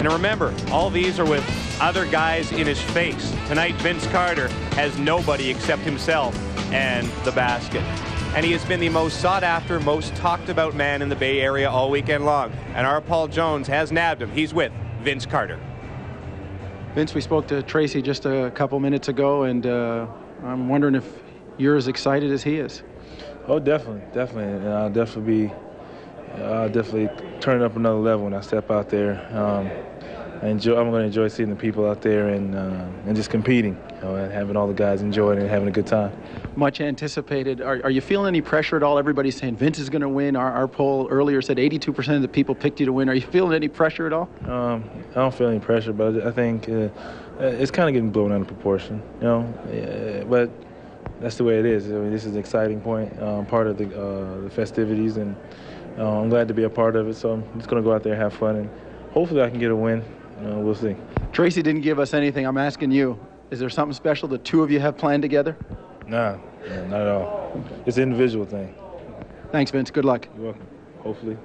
And remember, all these are with other guys in his face. Tonight, Vince Carter has nobody except himself and the basket. And he has been the most sought-after, most talked-about man in the Bay Area all weekend long. And our Paul Jones has nabbed him. He's with Vince Carter. Vince, we spoke to Tracy just a couple minutes ago, and I'm wondering if you're as excited as he is. Oh, definitely. And I'll definitely turn it up another level when I step out there. I'm going to enjoy seeing the people out there and just competing, and having all the guys enjoying it and having a good time. Much anticipated. Are you feeling any pressure at all? Everybody's saying Vince is going to win. Our poll earlier said 82% of the people picked you to win. Are you feeling any pressure at all? I don't feel any pressure, but I think it's kind of getting blown out of proportion, but that's the way it is. I mean, this is an exciting point, part of the festivities, and I'm glad to be a part of it. So I'm just going to go out there and have fun, and hopefully I can get a win. We'll see. Tracy didn't give us anything. I'm asking you, is there something special the two of you have planned together? Nah, not at all. It's an individual thing. Thanks, Vince. Good luck. You're welcome. Hopefully.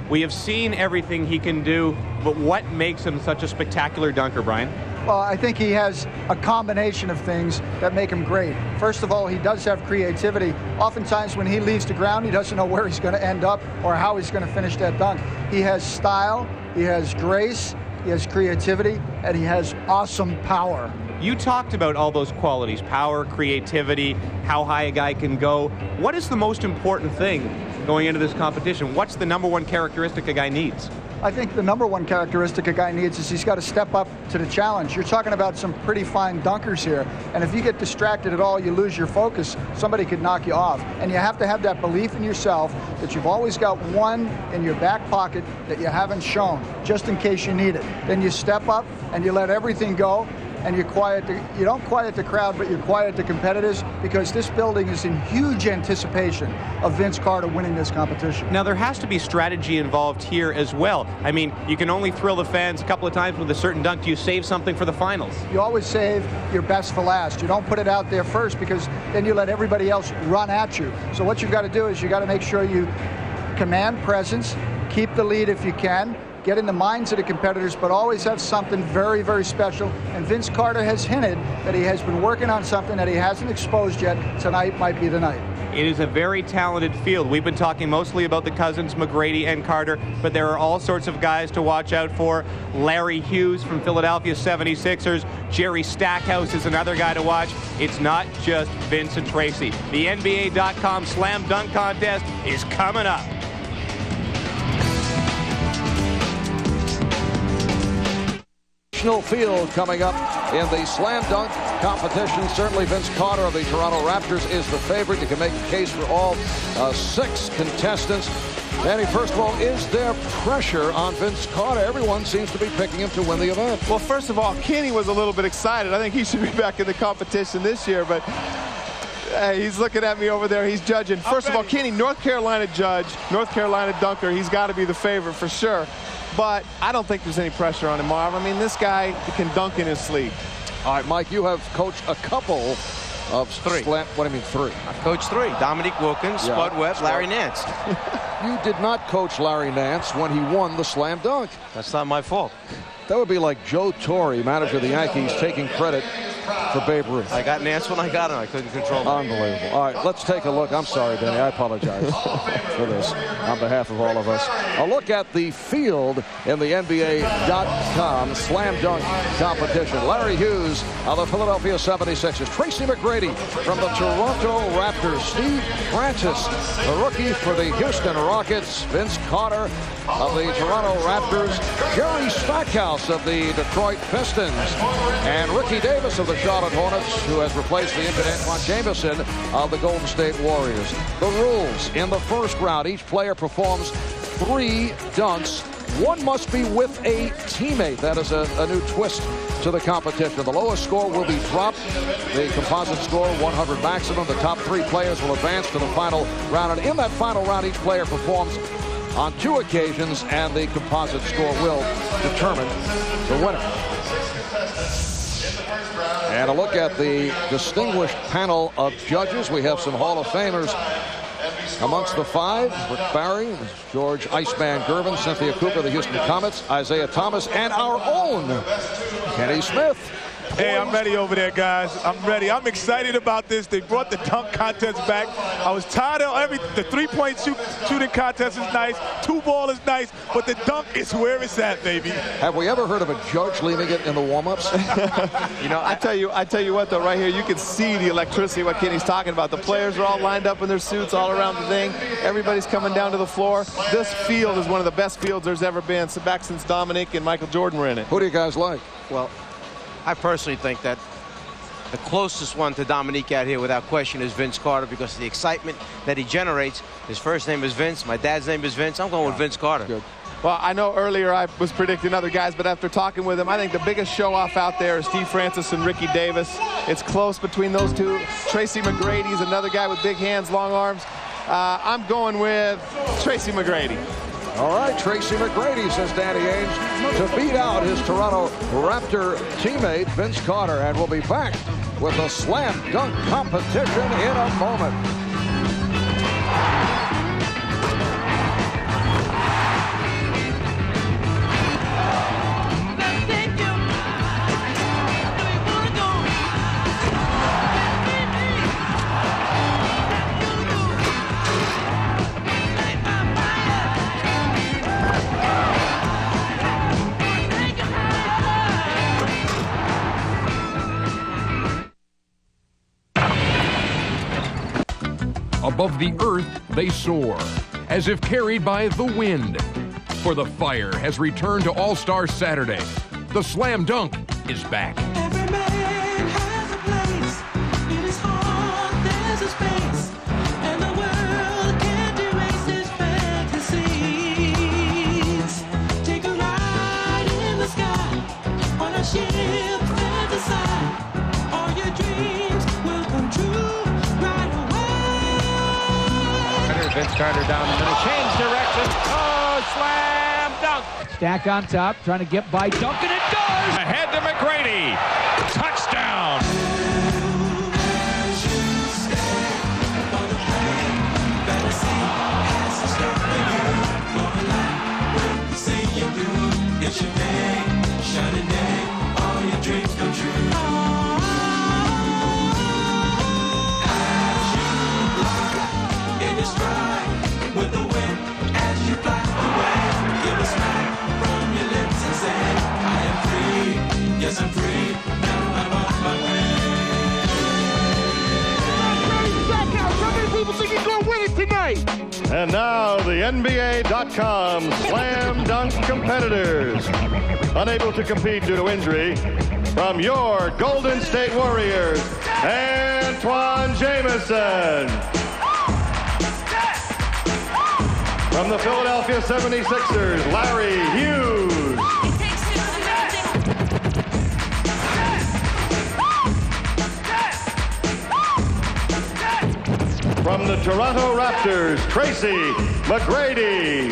We have seen everything he can do, but what makes him such a spectacular dunker, Brian? Well, I think he has a combination of things that make him great. First of all, he does have creativity. Oftentimes when he leaves the ground, he doesn't know where he's going to end up or how he's going to finish that dunk. He has style, he has grace, he has creativity, and he has awesome power. You talked about all those qualities, power, creativity, how high a guy can go. What is the most important thing going into this competition? What's the number one characteristic a guy needs? I think the number one characteristic a guy needs is he's got to step up to the challenge. You're talking about some pretty fine dunkers here, and if you get distracted at all, you lose your focus, somebody could knock you off. And you have to have that belief in yourself that you've always got one in your back pocket that you haven't shown, just in case you need it. Then you step up and you let everything go, and you don't quiet the crowd, but you quiet the competitors, because this building is in huge anticipation of Vince Carter winning this competition. Now, there has to be strategy involved here as well. I mean, you can only thrill the fans a couple of times with a certain dunk. Do you save something for the finals? You always save your best for last. You don't put it out there first, because then you let everybody else run at you. So what you've got to do is you got to make sure you command presence, keep the lead if you can, get in the minds of the competitors, but always have something very, very special. And Vince Carter has hinted that he has been working on something that he hasn't exposed yet. Tonight might be the night. It is a very talented field. We've been talking mostly about the cousins, McGrady and Carter, but there are all sorts of guys to watch out for. Larry Hughes from Philadelphia 76ers. Jerry Stackhouse is another guy to watch. It's not just Vince and Tracy. The NBA.com Slam Dunk Contest is coming up. Field coming up in the slam dunk competition. Certainly Vince Carter of the Toronto Raptors is the favorite. You can make a case for all 6 contestants. Danny, first of all, is there pressure on Vince Carter? Everyone seems to be picking him to win the event. Well, first of all, Kenny was a little bit excited. I think he should be back in the competition this year, but hey, he's looking at me over there. He's judging. First of all, Kenny, North Carolina judge, North Carolina dunker. He's got to be the favorite for sure. But I don't think there's any pressure on him, Marv. I mean, this guy can dunk in his sleep. All right, Mike, you have coached a couple of 3. What do you mean 3? I've coached 3. Dominique Wilkins, Spud Webb, Larry Nance. You did not coach Larry Nance when he won the slam dunk. That's not my fault. That would be like Joe Torre, manager of the Yankees, taking credit for Babe Ruth. I got Nance when I got him. I couldn't control him. Unbelievable. All right, let's take a look. I'm sorry, Danny. I apologize for this on behalf of all of us. A look at the field in the NBA.com slam dunk competition. Larry Hughes of the Philadelphia 76ers. Tracy McGrady from the Toronto Raptors. Steve Francis, the rookie for the Houston Rockets. Vince Carter of the Toronto Raptors. Jerry Stackhouse of the Detroit Pistons. And Ricky Davis of the Charlotte Hornets, who has replaced the injured Antoine Jameson of the Golden State Warriors. The rules in the first round: each player performs 3 dunks. One must be with a teammate. That is a new twist to the competition. The lowest score will be dropped. The composite score, 100 maximum. The top 3 players will advance to the final round. And in that final round, each player performs on 2 occasions, and the composite score will determine the winner. And a look at the distinguished panel of judges. We have some Hall of Famers Amongst the 5, Rick Barry, George Iceman Gervin, Cynthia Cooper, the Houston Comets, Isaiah Thomas, and our own Kenny Smith. Hey, I'm ready over there, guys. I'm ready. I'm excited about this. They brought the dunk contest back. I was tired of the three-point shooting contest is nice. 2-ball is nice, but the dunk is where it's at, baby. Have we ever heard of a judge leaving it in the warm-ups? You know, I tell you what, though, right here, you can see the electricity, what Kenny's talking about. The players are all lined up in their suits all around the thing. Everybody's coming down to the floor. This field is one of the best fields there's ever been, back since Dominique and Michael Jordan were in it. Who do you guys like? Well, I personally think that the closest one to Dominique out here without question is Vince Carter, because of the excitement that he generates. His first name is Vince. My dad's name is Vince. I'm going with Vince Carter. Good. Well, I know earlier I was predicting other guys, but after talking with him, I think the biggest show-off out there is Steve Francis and Ricky Davis. It's close between those two. Tracy McGrady's another guy with big hands, long arms. I'm going with Tracy McGrady. All right, Tracy McGrady, says Danny Ainge, to beat out his Toronto Raptor teammate, Vince Carter. And we'll be back with a slam dunk competition in a moment. Above the earth, they soar, as if carried by the wind. For the fire has returned to All-Star Saturday. The Slam Dunk is back. Every man has a place. In his heart, there's a space. And the world can't erase his fantasies. Take a ride in the sky on a ship and decide all your dreams will come true right away. Vince Carter down the middle, change direction. Oh, slam dunk. Stack on top, trying to get by Duncan. It does. Ahead to McGrady. Touchdown. All your dreams come true. With the wind as you fly away, give a smile from your lips and say, I am free, yes I'm free, now I'm on my way. Back out, how many people think he's gonna win it tonight? And now the NBA.com slam dunk competitors. Unable to compete due to injury, from your Golden State Warriors, Antoine Jamison. From the Philadelphia 76ers, Larry Hughes. From the Toronto Raptors, Tracy McGrady.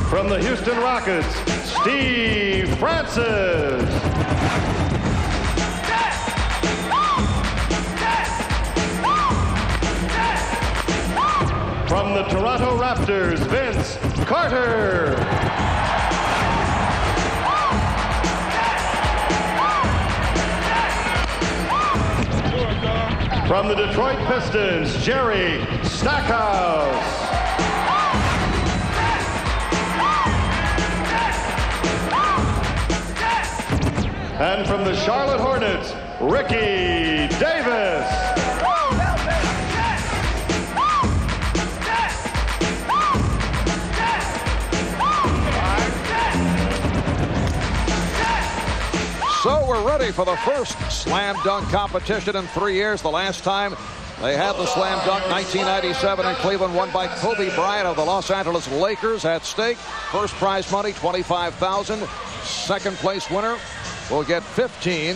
From the Houston Rockets, Steve Francis. From the Toronto Raptors, Vince Carter. From the Detroit Pistons, Jerry Stackhouse. And from the Charlotte Hornets, Ricky Davis. So we're ready for the first slam dunk competition in 3 years. The last time they had the slam dunk, 1997 in Cleveland, won by Kobe Bryant of the Los Angeles Lakers. At stake, first prize money, $25,000. Second place winner will get $15,000,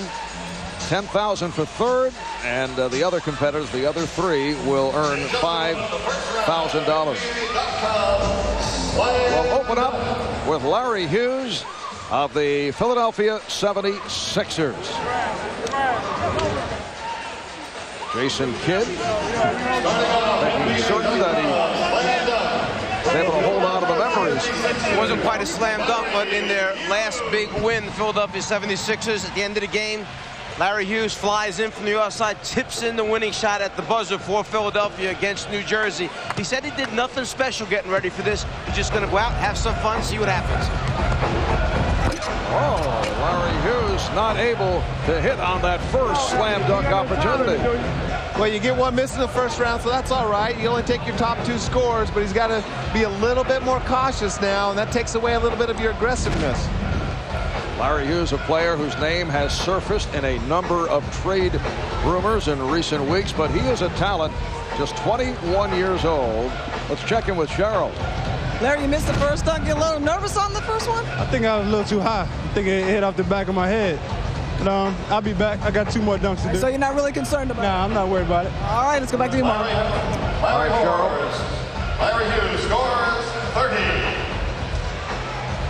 $10,000 for third, and the other competitors, the other three, will earn $5,000. We'll open up with Larry Hughes of the Philadelphia 76ers. Jason Kidd making certain that he was able to hold on to the memories. It wasn't quite a slam dunk, but in their last big win, the Philadelphia 76ers, at the end of the game, Larry Hughes flies in from the outside, tips in the winning shot at the buzzer for Philadelphia against New Jersey. He said he did nothing special getting ready for this. He's just going to go out, have some fun, see what happens. Oh, Larry Hughes not able to hit on that first slam dunk opportunity. Well, you get one miss in the first round, so that's all right. You only take your top 2 scores, but he's got to be a little bit more cautious now, and that takes away a little bit of your aggressiveness. Larry Hughes, a player whose name has surfaced in a number of trade rumors in recent weeks, but he is a talent, just 21 years old. Let's check in with Cheryl. Larry, you missed the first dunk. Get a little nervous on the first one? I think I was a little too high. I think it hit off the back of my head. But I'll be back. I got 2 more dunks to do. So you're not really concerned about it? Nah, I'm not worried about it. All right, let's go back to you, Mark. All right, Cheryl. Larry Hughes scores 30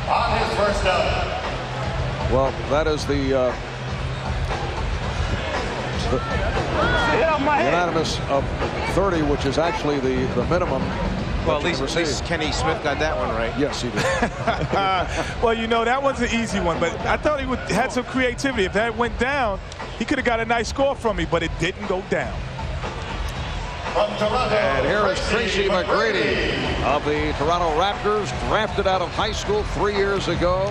on his first dunk. Well, that is the unanimous of 30, which is actually the minimum. Well, at least Kenny Smith got that one right. Yes, he did. Well, you know, that one's an easy one, but I thought he had some creativity. If that went down, he could have got a nice score from me, but it didn't go down. And here is Tracy McGrady of the Toronto Raptors, drafted out of high school 3 years ago.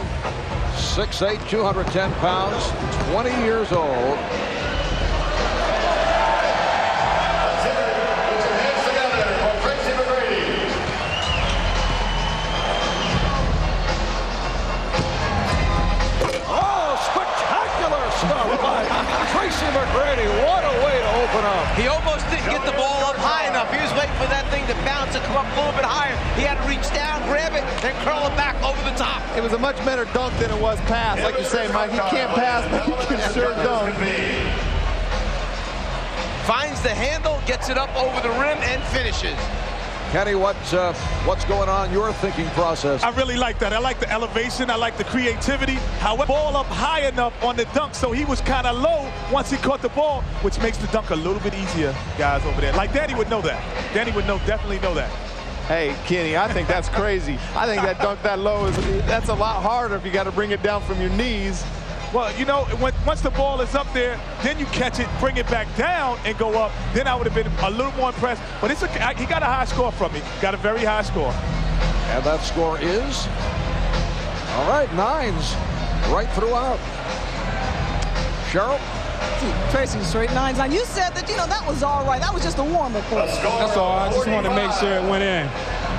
6'8", 210 pounds, 20 years old. Tracy McGrady, what a way to open up. He almost didn't get the ball up high enough. He was waiting for that thing to bounce and come up a little bit higher. He had to reach down, grab it, then curl it back over the top. It was a much better dunk than it was pass. Like you say, Mike, he can't pass, but he can sure dunk. Finds the handle, gets it up over the rim, and finishes. Kenny, what's going on in your thinking process? I really like that. I like the elevation. I like the creativity. However, ball up high enough on the dunk, so he was kind of low once he caught the ball, which makes the dunk a little bit easier, guys, over there. Like Danny would know that. Danny would definitely know that. Hey, Kenny, I think that's crazy. I think that dunk that low that's a lot harder if you got to bring it down from your knees. Well, you know, once the ball is up there, then you catch it, bring it back down, and go up. Then I would have been a little more impressed. But he got a high score from me. Got a very high score. And that score is, all right, 9s right throughout. Cheryl? Tracy, straight 9s. Now, you said that, you know, that was all right. That was just a warm-up for us. That's all. I just wanted to make sure it went in.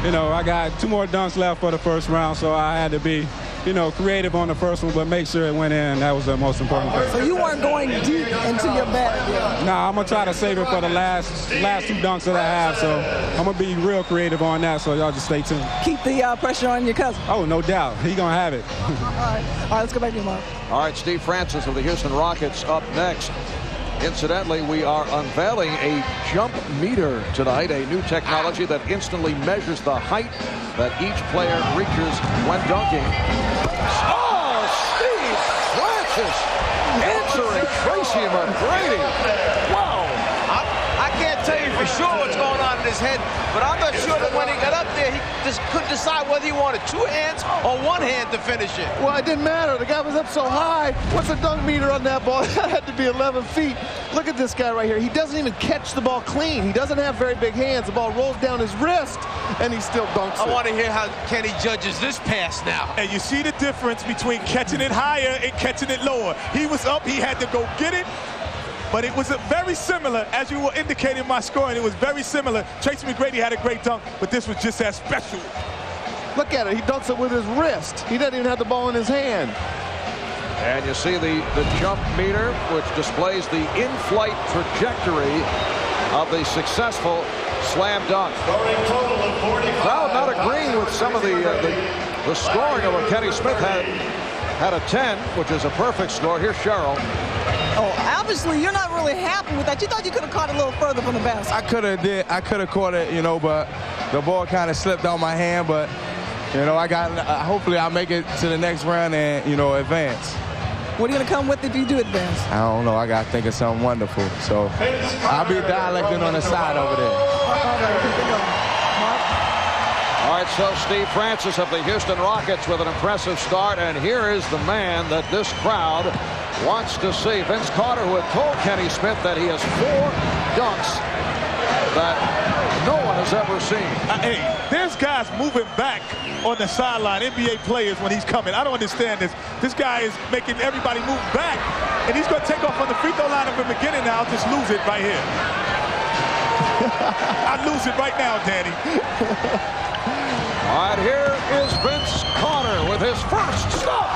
You know, I got 2 more dunks left for the first round, so I had to be, you know, creative on the first one, but make sure it went in. That was the most important thing. So you weren't going deep into your bag yet? Nah, I'm going to try to save it for the last 2 dunks that I have, so I'm going to be real creative on that, so y'all just stay tuned. Keep the pressure on your cousin. Oh, no doubt. He going to have it. All right, let's go back to you, Mark. All right, Steve Francis of the Houston Rockets up next. Incidentally, we are unveiling a jump meter tonight, a new technology that instantly measures the height that each player reaches when dunking. Oh, Steve Francis answering Tracy McGrady. Wow. I can't tell you for sure what's going on in his head, but I'm not sure that when he got up there, he just couldn't decide whether he wanted 2 hands or 1 hand to finish it. Well, it didn't matter. The guy was up so high. What's the dunk meter on that ball? That had to be 11 feet. Look at this guy right here. He doesn't even catch the ball clean. He doesn't have very big hands. The ball rolls down his wrist, and he still dunks it. I want to hear how Kenny judges this pass now. And you see the difference between catching it higher and catching it lower. He was up. He had to go get it. But it was very similar, as you were indicating my scoring, it was very similar. Tracy McGrady had a great dunk, but this was just as special. Look at it. He dunks it with his wrist. He doesn't even have the ball in his hand. And you see the jump meter, which displays the in-flight trajectory of the successful slam dunk. Crowd not agreeing with some of the scoring of what Kenny Smith had a 10, which is a perfect score. Here's Cheryl. Oh, obviously you're not really happy with that. You thought you could have caught it a little further from the basket. I could have caught it, you know, but the ball kind of slipped out my hand. But You know, hopefully I'll make it to the next round and, you know, advance. What are you going to come with if you do advance? I don't know. I got to think of something wonderful. So I'll be dialecting on the side over there. All right, so Steve Francis of the Houston Rockets with an impressive start. And here is the man that this crowd wants to see. Vince Carter, who had told Kenny Smith that he has 4 dunks that no one has ever seen. Hey, there's guys moving back on the sideline, NBA players, when he's coming. I don't understand this. This guy is making everybody move back, and he's going to take off on the free throw line at the beginning now. I'll just lose it right here. I'd lose it right now, Danny. All right, here is Vince Carter with his first stop.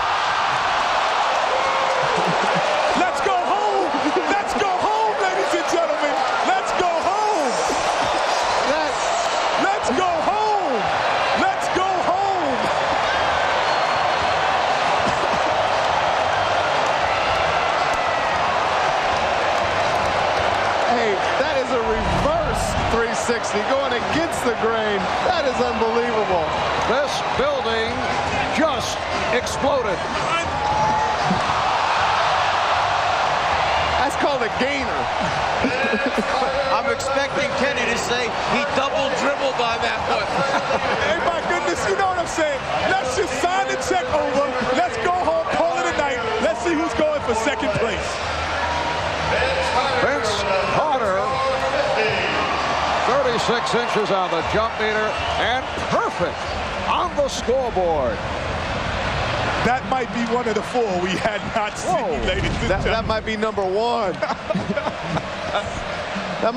Let's go home. Let's go home, ladies and gentlemen. Let's go home. Let's go home. Let's go home. Hey, that is a reverse 360 going against the grain. That is unbelievable. This building just exploded. That's called a gainer. I'm expecting Kenny to say he double dribbled on that one. Hey, my goodness, you know what I'm saying? Let's just sign the check over. Let's go home, call it a night. Let's see who's going for second place. Vince Carter, 36 inches on the jump meter, and perfect on the scoreboard. That might be one of the 4 we had not seen, ladies and gentlemen. That might be number 1. that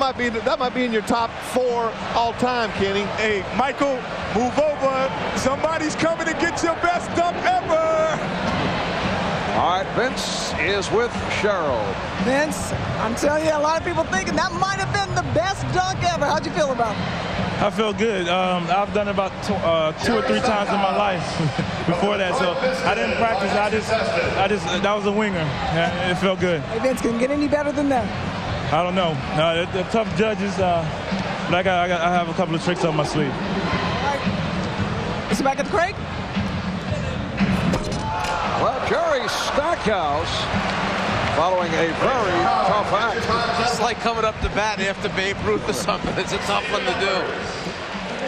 might be in your top 4 all time, Kenny. Hey, Michael, move over. Somebody's coming to get your best dunk ever. All right, Vince is with Cheryl. Vince, I'm telling you, a lot of people thinking that might have been the best dunk ever. How'd you feel about it? I feel good. I've done it about 2 or 3 times in my life before that, so I didn't practice. I just that was a winger. Yeah, it felt good. Hey, Vince, can it get any better than that? I don't know. They're tough judges, but I have a couple of tricks on my sleeve. All right. Is he back at the crate? Well, Jerry Stackhouse, following a very tough act. It's like coming up to bat after Babe Ruth or something. It's a tough one to do.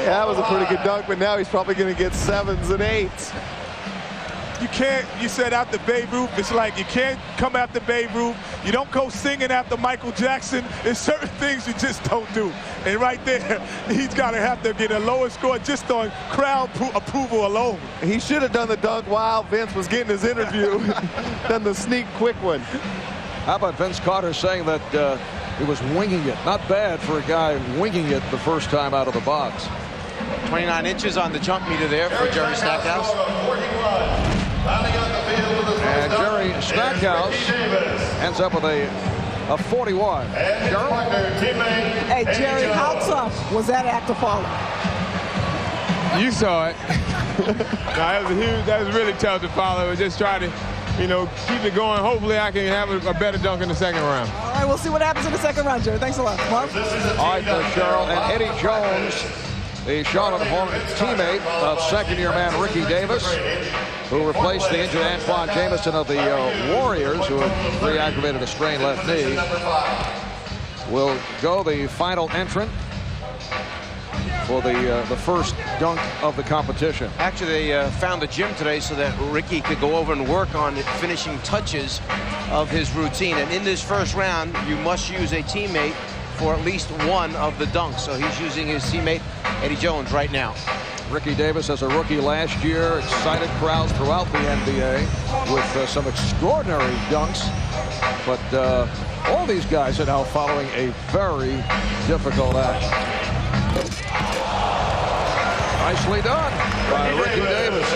Yeah, that was a pretty good dunk, but now he's probably going to get 7s and 8s. You can't, you said after Babe Ruth, it's like you can't come after Babe Ruth. You don't go singing after Michael Jackson. There's certain things you just don't do. And right there, he's got to have to get a lower score just on crowd approval alone. He should have done the dunk while Vince was getting his interview. Done the sneak quick one. How about Vince Carter saying that he was winging it? Not bad for a guy winging it the first time out of the box. 29 inches on the jump meter there for Jerry Stackhouse. And Jerry Stackhouse ends up with a 41. Hey, Jerry, how tough was that act to follow? You saw it. That was really tough to follow. Just try to, you know, keep it going. Hopefully I can have a better dunk in the second round. All right, we'll see what happens in the second round, Jerry. Thanks a lot. Mark? All right, Cheryl. And Eddie Jones, the Charlotte Hornets teammate of second-year man Ricky Davis, who replaced the injured Antoine Jamison of the Warriors, who had reactivated a sprained left knee, will go the final entrant for the first dunk of the competition. Actually, they found a gym today so that Ricky could go over and work on finishing touches of his routine. And in this first round, you must use a teammate for at least one of the dunks. So he's using his teammate, Eddie Jones, right now. Ricky Davis as a rookie last year, excited crowds throughout the NBA with some extraordinary dunks. But all these guys are now following a very difficult act. Nicely done by Ricky Davis.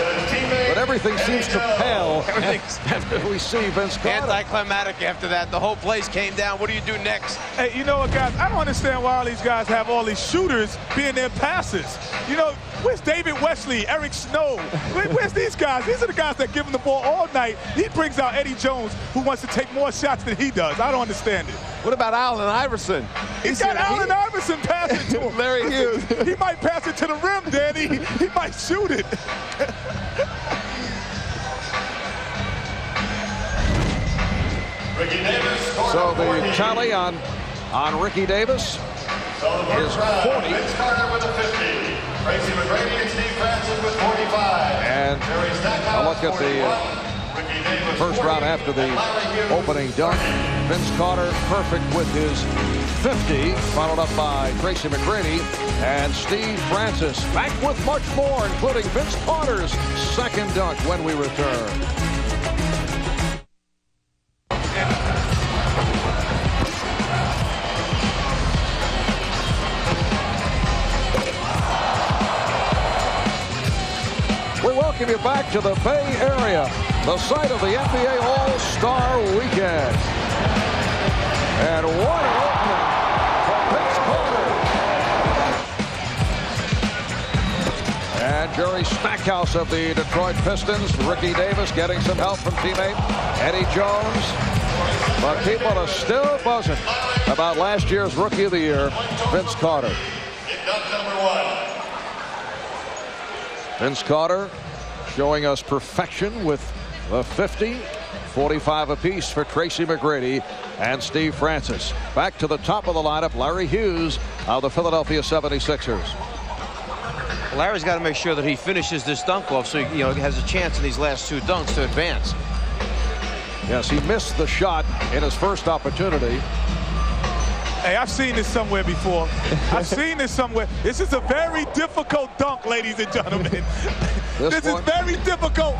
But everything seems to pale after we see Vince Carter. Anticlimactic after that. The whole place came down. What do you do next? Hey, you know what, guys? I don't understand why all these guys have all these shooters being their passers. You know, where's David Wesley, Eric Snow? Where's these guys? These are the guys that give him the ball all night. He brings out Eddie Jones, who wants to take more shots than he does. I don't understand it. What about Allen Iverson? He's got Allen Iverson passing to him. Larry Hughes. He might pass it to the rim, Danny. He might shoot it. So the tally on Ricky Davis is 40. Vince Carter with a 50. Tracy McGrady and Steve Francis with 45. And a look at the first round after the opening dunk. Vince Carter perfect with his 50, followed up by Tracy McGrady and Steve Francis. Back with much more, including Vince Carter's second dunk when we return. We welcome you back to the Bay Area, the site of the NBA All-Star Weekend. And what an opening for Vince Carter. And Jerry Stackhouse of the Detroit Pistons. Ricky Davis getting some help from teammate Eddie Jones. But people are still buzzing about last year's Rookie of the Year, Vince Carter. Vince Carter showing us perfection with the 50, 45 apiece for Tracy McGrady and Steve Francis. Back to the top of the lineup, Larry Hughes of the Philadelphia 76ers. Larry's got to make sure that he finishes this dunk off so he has a chance in these last two dunks to advance. Yes, he missed the shot in his first opportunity. Hey, I've seen this somewhere before. I've seen this somewhere. This is a very difficult dunk, ladies and gentlemen. This is very difficult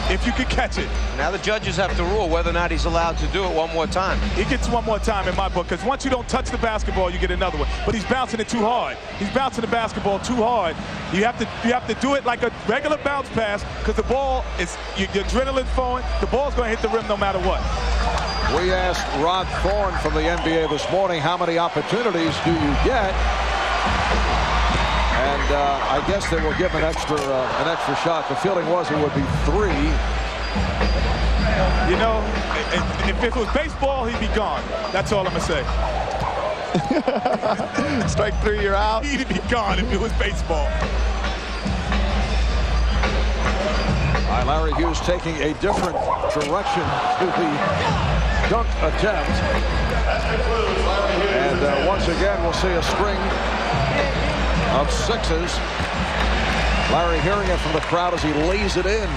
if you can catch it. Now the judges have to rule whether or not he's allowed to do it one more time. He gets one more time in my book, because once you don't touch the basketball, you get another one. But he's bouncing it too hard. He's bouncing the basketball too hard. You have to do it like a regular bounce pass, because the ball is your adrenaline flowing. The ball's going to hit the rim no matter what. We asked Rod Thorne from the NBA this morning, how many opportunities do you get? And I guess they will give an extra shot. The feeling was it would be 3. You know, if it was baseball, he'd be gone. That's all I'm going to say. Strike 3, you're out. He'd be gone if it was baseball. All right, Larry Hughes taking a different direction to the dunk attempt. And once again, we'll see a string of 6s. Larry hearing it from the crowd as he lays it in.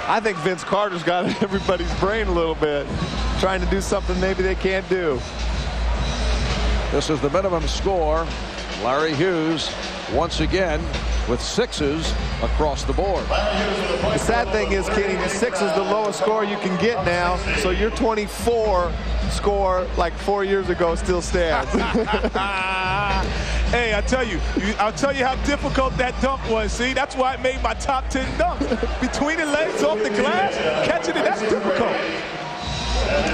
I think Vince Carter's got everybody's brain a little bit, trying to do something maybe they can't do. This is the minimum score. Larry Hughes once again with 6s across the board. The sad thing is, Kenny, the 6 is the lowest score you can get now, so your 24 score like 4 years ago still stands. Hey, I'll tell you how difficult that dunk was. See, that's why I made my top 10 dunks. Between the legs, off the glass, catching it, that's difficult.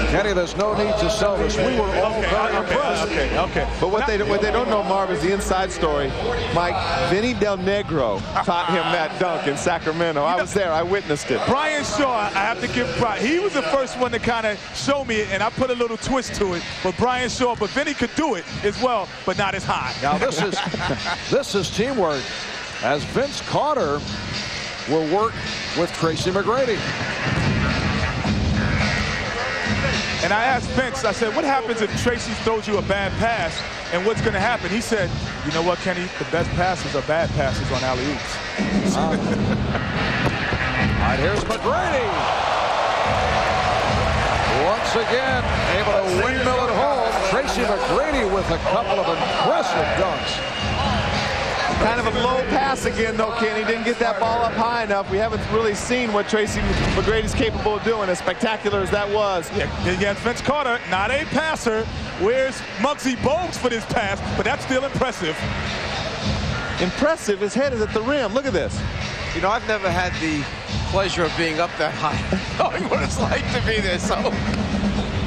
Kenny, there's no need to sell this. We were all very impressed. Okay. But what they don't know, Marv, is the inside story. Mike, Vinny Del Negro taught him that dunk in Sacramento. I was there. I witnessed it. Brian Shaw, I have to give pride. He was the first one to kind of show me it, and I put a little twist to it. But Brian Shaw, but Vinny could do it as well, but not as high. Now this is teamwork, as Vince Carter will work with Tracy McGrady. And I asked Vince, I said, what happens if Tracy throws you a bad pass, and what's going to happen? He said, you know what, Kenny? The best passes are bad passes on alley-oops. All right, here's McGrady. Once again, able to windmill it home. Tracy McGrady with a couple of impressive dunks. Kind of a low pass again, though, Kenny. Didn't get that ball up high enough. We haven't really seen what Tracy McGrady's capable of doing, as spectacular as that was. Yeah, Vince Carter, not a passer. Where's Muggsy Bogues for this pass? But that's still impressive. impressive. His head is at the rim. Look at this. You know, I've never had the pleasure of being up that high, knowing what it's like to be there. So,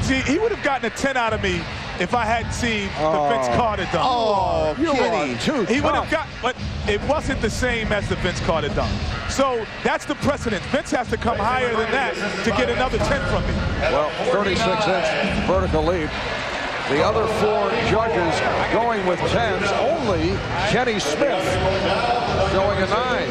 see, he would have gotten a 10 out of me if I hadn't seen the Vince Carter dunk. Oh, Kenny. He would have got, but it wasn't the same as the Vince Carter dunk. So that's the precedent. Vince has to come higher than that to get another 10 from me. Well, 36-inch vertical leap. The other 4 judges going with 10s. Only Kenny Smith showing a 9.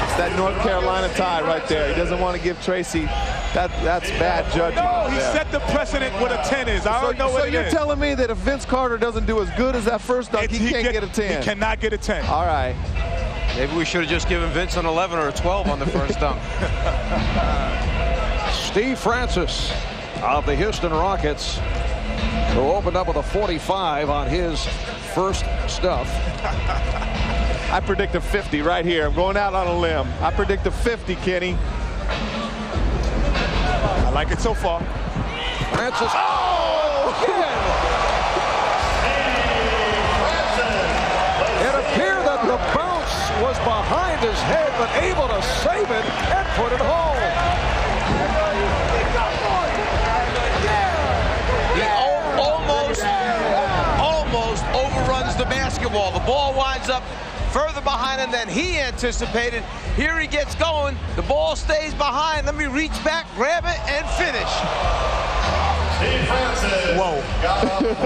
It's that North Carolina tie right there. He doesn't want to give Tracy. That's bad judging. No, he set the precedent what a 10 is. I don't know what it is. So you're telling me that if Vince Carter doesn't do as good as that first dunk, he can't get a 10? He cannot get a 10. All right. Maybe we should have just given Vince an 11 or a 12 on the first dunk. Steve Francis of the Houston Rockets, who opened up with a 45 on his first stuff. I predict a 50 right here. I'm going out on a limb. I predict a 50, Kenny. I like it so far. Francis. Oh, again. It appeared that the bounce was behind his head, but able to save it and put it home. Almost overruns the basketball. The ball winds up further behind him than he anticipated. Here he gets going. The ball stays behind. Let me reach back, grab it, and finish. Whoa.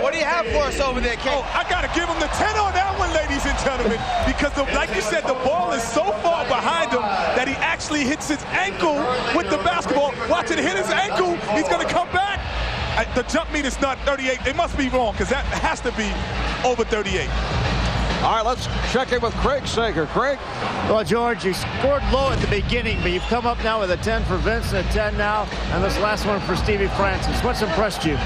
What do you have for us over there, Ken? Oh, I got to give him the 10 on that one, ladies and gentlemen, because, like you said, the ball is so far behind him that he actually hits his ankle with the basketball. Watch it hit his ankle. He's going to come back. The jump meet is not 38. It must be wrong, because that has to be over 38. All right, let's check in with Craig Sager. Craig? Well, George, you scored low at the beginning, but you've come up now with a 10 for Vince and a 10 now, and this last one for Stevie Francis. What's impressed you?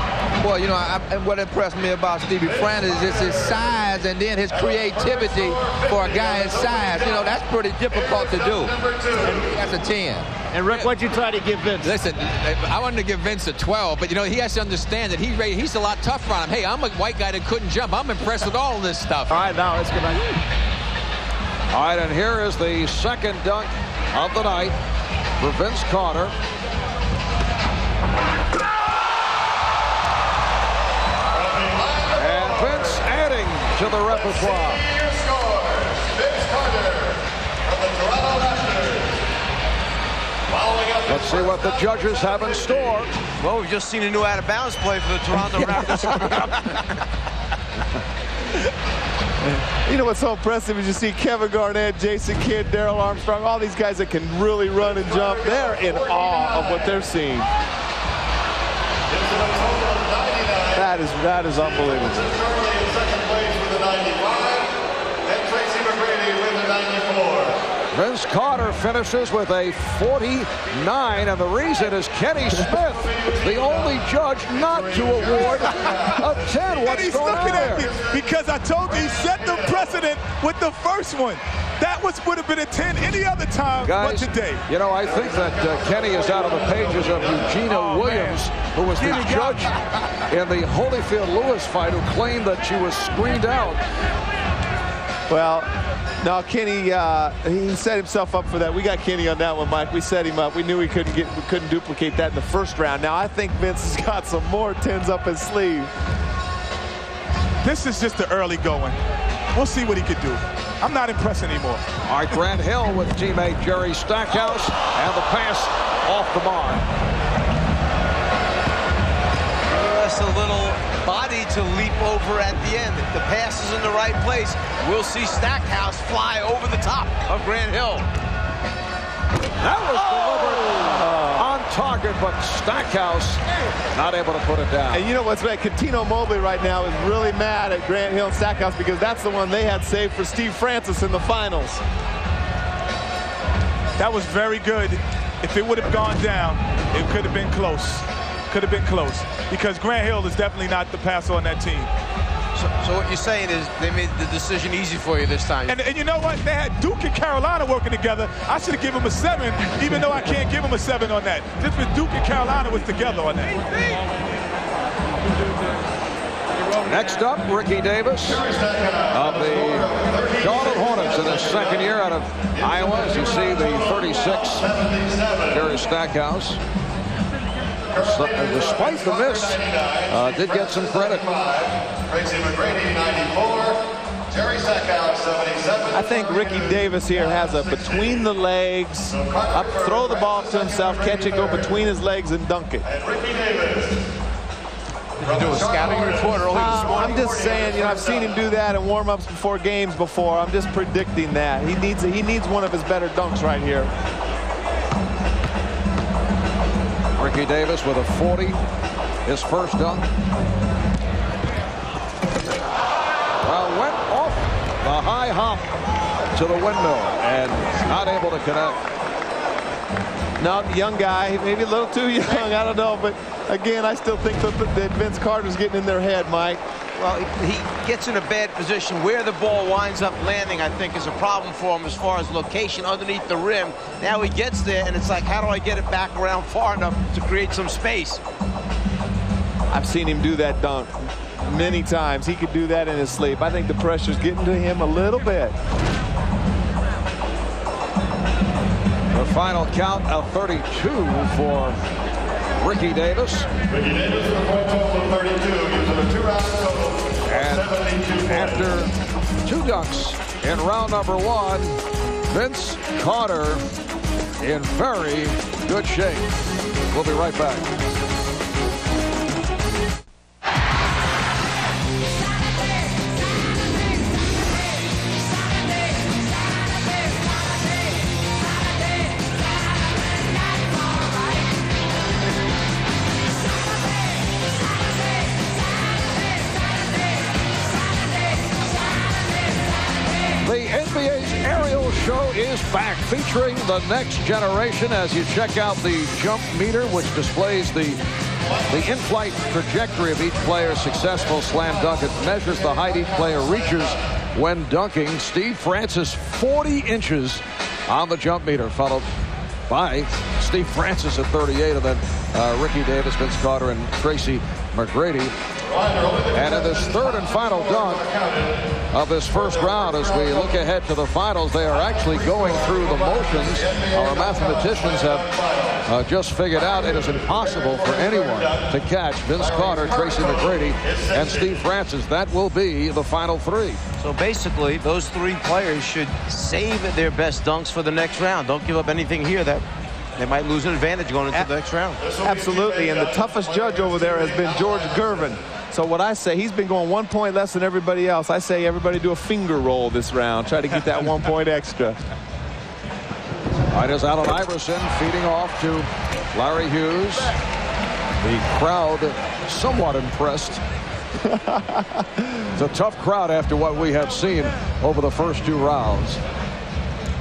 Well, you know, what impressed me about Stevie Francis is his size and then his creativity for a guy his size. You know, that's pretty difficult to do. That's a 10. And Rick, what'd you try to give Vince? Listen, I wanted to give Vince a 12, but you know, he has to understand that he's a lot tougher on him. Hey, I'm a white guy that couldn't jump. I'm impressed with all of this stuff. All right, now let's get on you. All right, and here is the second dunk of the night for Vince Carter. And Vince adding to the repertoire. Vince Carter from the Toronto Raptors. Let's see what the judges have in store. Well, we've just seen a new out-of-bounds play for the Toronto Raptors. You know what's so impressive is you see Kevin Garnett, Jason Kidd, Darrell Armstrong, all these guys that can really run and jump. They're in awe of what they're seeing. That is unbelievable. Currently in second place with the 95, and Tracy McGrady with the 94. Vince Carter finishes with a 49, and the reason is Kenny Smith, the only judge not to award a 10. What's and he's going looking on at there? me because I told you he set the precedent with the first one. That would have been a 10 any other time Guys, but today. You know, I think that Kenny is out of the pages of Eugenia Williams, who was the judge in the Holyfield-Lewis fight, who claimed that she was screened out. Well, no, Kenny, he set himself up for that. We got Kenny on that one, Mike. We set him up. We knew we couldn't duplicate that in the first round. Now I think Vince has got some more 10s up his sleeve. This is just the early going. We'll see what he could do. I'm not impressed anymore. All right, Grant Hill with teammate Jerry Stackhouse, and the pass off the bar. Just a little body to leap over at the end. If the pass is in the right place, we'll see Stackhouse fly over the top of Grant Hill. That was delivered on target, but Stackhouse not able to put it down. And you know what's right? Catino Mobley right now is really mad at Grant Hill and Stackhouse because that's the one they had saved for Steve Francis in the finals. That was very good. If it would have gone down, it could have been close. Could have been close. Because Grant Hill is definitely not the passer on that team. So what you're saying is they made the decision easy for you this time. And you know what? They had Duke and Carolina working together. I should have given him a 7, even though I can't give him a 7 on that. Just with Duke and Carolina was together on that. Next up, Ricky Davis of the Charlotte Hornets in his second year out of Iowa. As you see, the 36, Jerry Stackhouse. So, despite the miss, did get some credit. Tracy McGrady, 94. Jerry Stackhouse, 77. I think Ricky Davis here has a between the legs, up, throw the ball to himself, catch it, go between his legs, and dunk it. Ricky Davis. Did you do a scouting report early this morning? I'm just saying, you know, I've seen him do that in warm-ups before games before. I'm just predicting that. He needs one of his better dunks right here. Ricky Davis with a 40, his first dunk. Well, went off the high hop to the windmill and not able to connect. No, young guy, maybe a little too young, I don't know, but again, I still think that Vince Carter's getting in their head, Mike. Well, he gets in a bad position. Where the ball winds up landing, I think, is a problem for him as far as location underneath the rim. Now he gets there, and it's like, how do I get it back around far enough to create some space? I've seen him do that dunk many times. He could do that in his sleep. I think the pressure's getting to him a little bit. The final count of 32 for Ricky Davis. Ricky Davis with a point total of 32, gives him a 2-round total. And after 2 dunks in round number 1, Vince Carter in very good shape. We'll be right back. Is back, featuring the next generation as you check out the jump meter, which displays the in-flight trajectory of each player's successful slam dunk. It measures the height each player reaches when dunking. Steve Francis, 40 inches on the jump meter, followed by Steve Francis at 38, and then Ricky Davis, Vince Carter, and Tracy McGrady. And in this third and final dunk of this first round, as we look ahead to the finals, they are actually going through the motions. Our mathematicians have just figured out it is impossible for anyone to catch Vince Carter, Tracy McGrady, and Steve Francis. That will be the final 3. So basically, those 3 players should save their best dunks for the next round. Don't give up anything here that they might lose an advantage going into the next round. Absolutely, and the toughest judge over there has been George Gervin. So what I say, he's been going 1 point less than everybody else. I say everybody do a finger roll this round. Try to get that 1 point extra. All right, as Allen Iverson feeding off to Larry Hughes. The crowd somewhat impressed. It's a tough crowd after what we have seen over the first 2 rounds.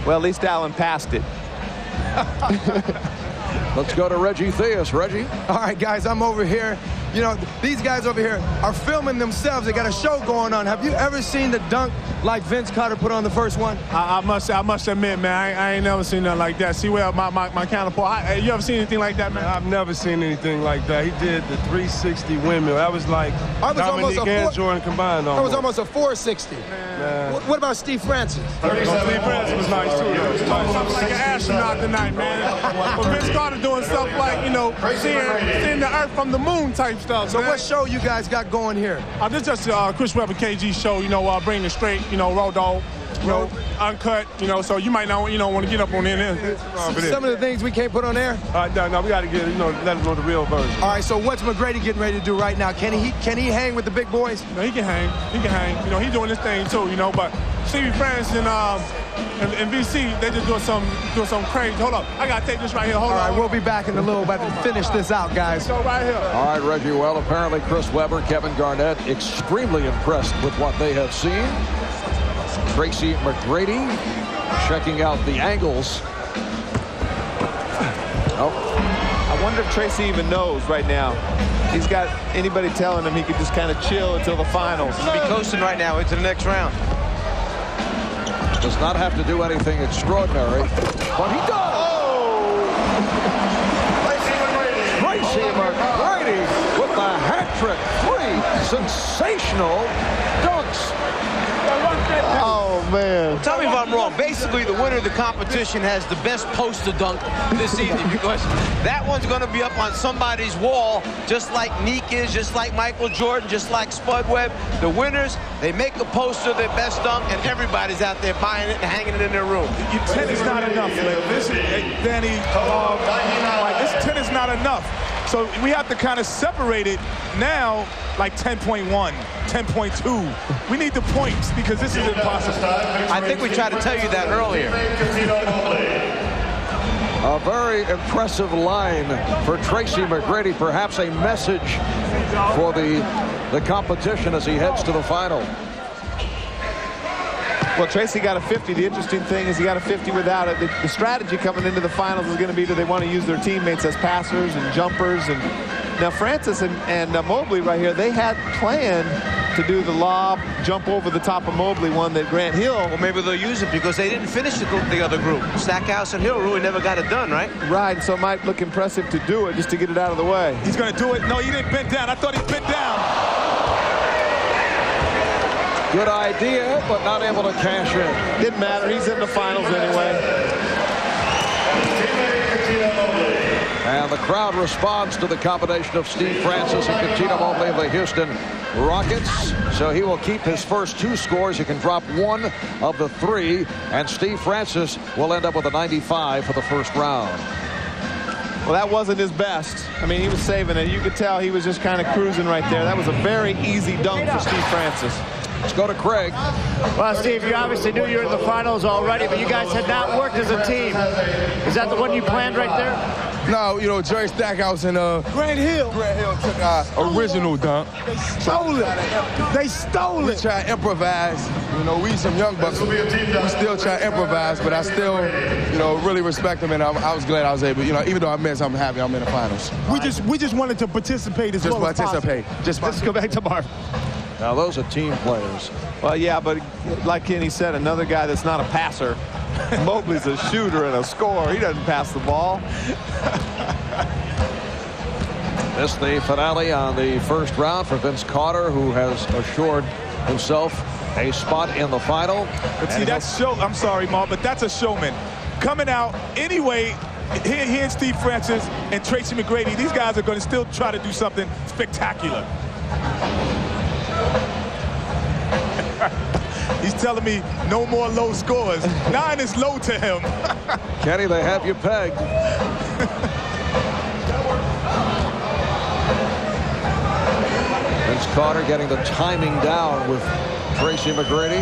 Well, at least Allen passed it. Let's go to Reggie Theus. Reggie? All right, guys, I'm over here. You know, these guys over here are filming themselves. They got a show going on. Have you ever seen the dunk like Vince Carter put on the first one? I must admit, man, I ain't never seen nothing like that. See, well, my counterpart, you ever seen anything like that, man? I've never seen anything like that. He did the 360 windmill. That was like Dominique and Jordan combined. That was almost a 460. Man. What about Steve Francis? Steve Francis was nice, too. Something like an astronaut tonight, man. But Vince Carter doing stuff like, you know, seeing the earth from the moon type stuff. So what show you guys got going here? This is just Chris Webber KG show, you know, bringing it straight, you know, raw dog, you know, uncut, you know, so you might not, you know, want to get up on there. Some of the things we can't put on air? No, we got to get, you know, let them know the real version. All right, so what's McGrady getting ready to do right now? Can he hang with the big boys? No, he can hang. He can hang. You know, he's doing this thing too, you know, but Stevie Francis and VC, they just doing some crazy. Hold up, I got to take this right here. Hold on. All right, we'll be back in a little bit to finish this out, guys. Go right here. All right, Reggie. Well, apparently Chris Webber, Kevin Garnett, extremely impressed with what they have seen. Tracy McGrady checking out the angles. I wonder if Tracy even knows right now. He's got anybody telling him he could just kind of chill until the finals. He'll be coasting right now into the next round. Does not have to do anything extraordinary, but he does. Oh! Tracy McGrady with the hat hat-trick. 3 sensational dunks. Oh, man. Tell me if I'm wrong. Basically, the winner of the competition has the best poster dunk this evening because that one's going to be up on somebody's wall, just like Neek is, just like Michael Jordan, just like Spud Webb. The winners, they make a poster of their best dunk, and everybody's out there buying it and hanging it in their room. 10 is not enough. Like, this is, Danny, this 10 is not enough. So we have to kind of separate it now, like 10.1, 10.2. We need the points because this is impossible. I think we tried to tell you that earlier. A very impressive line for Tracy McGrady, perhaps a message for the competition as he heads to the final. Well, Tracy got a 50. The interesting thing is he got a 50 without it. The strategy coming into the finals is going to be, do they want to use their teammates as passers and jumpers? And now Francis and Mobley right here, they had planned to do the lob, jump over the top of Mobley, one that Grant Hill. Well, maybe they'll use it because they didn't finish the other group. Stackhouse and Hill really never got it done, right? Right, so it might look impressive to do it just to get it out of the way. He's going to do it. No, he didn't bend down. I thought he bent down. Good idea, but not able to cash in. Didn't matter. He's in the finals anyway. And the crowd responds to the combination of Steve Francis and Cuttino Mobley of the Houston Rockets. So he will keep his first 2 scores. He can drop 1 of the 3. And Steve Francis will end up with a 95 for the first round. Well, that wasn't his best. I mean, he was saving it. You could tell he was just kind of cruising right there. That was a very easy dunk for Steve Francis. Let's go to Craig. Well, Steve, you obviously knew you were in the finals already, but you guys had not worked as a team. Is that the one you planned right there? No, you know, Jerry Stackhouse and Grant Hill took our original dunk. They stole it. They stole We it. try to improvise. You know, we some young bucks. We still try to improvise, but I still, you know, really respect them, and I was glad I was able. You know, even though I missed, I'm happy I'm in the finals. We just wanted to participate as well as possible. Just go back to Marv. Now those are team players. Well, yeah, but like Kenny said, another guy that's not a passer. Mobley's a shooter and a scorer. He doesn't pass the ball. This the finale on the first round for Vince Carter, who has assured himself a spot in the final. But see, that's I'm sorry, Marv, but that's a showman. Coming out anyway, he and Steve Francis and Tracy McGrady, these guys are going to still try to do something spectacular. He's telling me no more low scores. 9 is low to him. Kenny, they have you pegged. Vince Carter getting the timing down with Tracy McGrady.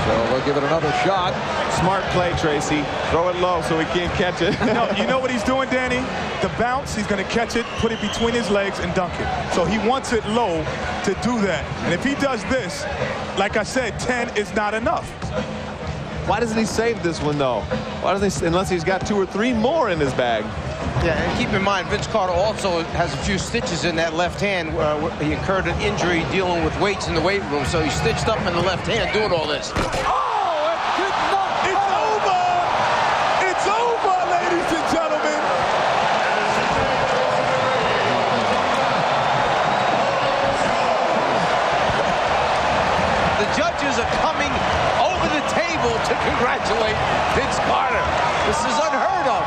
So they'll give it another shot. Smart play, Tracy. Throw it low so he can't catch it. No, you know what he's doing, Danny? The bounce, he's going to catch it, put it between his legs, and dunk it. So he wants it low to do that. And if he does this, like I said, 10 is not enough. Why doesn't he save this one, though? Why doesn't he, unless he's got 2 or 3 more in his bag? Yeah, and keep in mind, Vince Carter also has a few stitches in that left hand. He incurred an injury dealing with weights in the weight room, so he's stitched up in the left hand doing all this. To congratulate Vince Carter. This is unheard of.